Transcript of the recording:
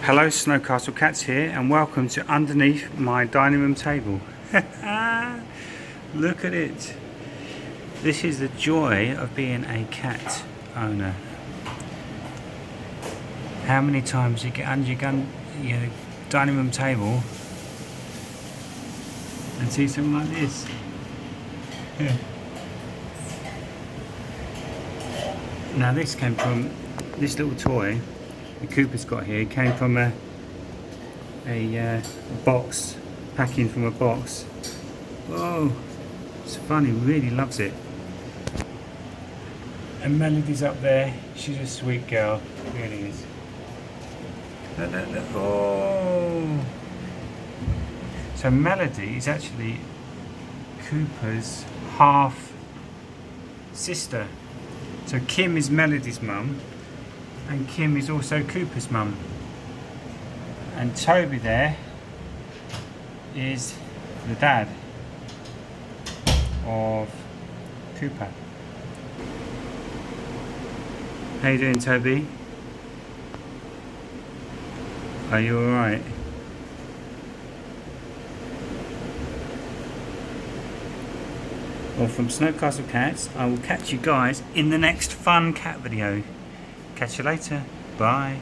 Hello, Snowcastle Cats here, and welcome to underneath my dining room table. Look at it. This is the joy of being a cat owner. How many times you get under your dining room table and see something like this? Now this came from this little toy the Cooper's got here. It came from a box, packing from a box. Whoa, it's fun, he really loves it. And Melody's up there, she's a sweet girl, really is. Look, look, look. Oh! So Melody is actually Cooper's half sister. So Kim is Melody's mum, and Kim is also Cooper's mum. And Toby there is the dad of Cooper. How you doing, Toby? Are you alright? Well, from Snowcastle Cats, I will catch you guys in the next fun cat video. Catch you later. Bye.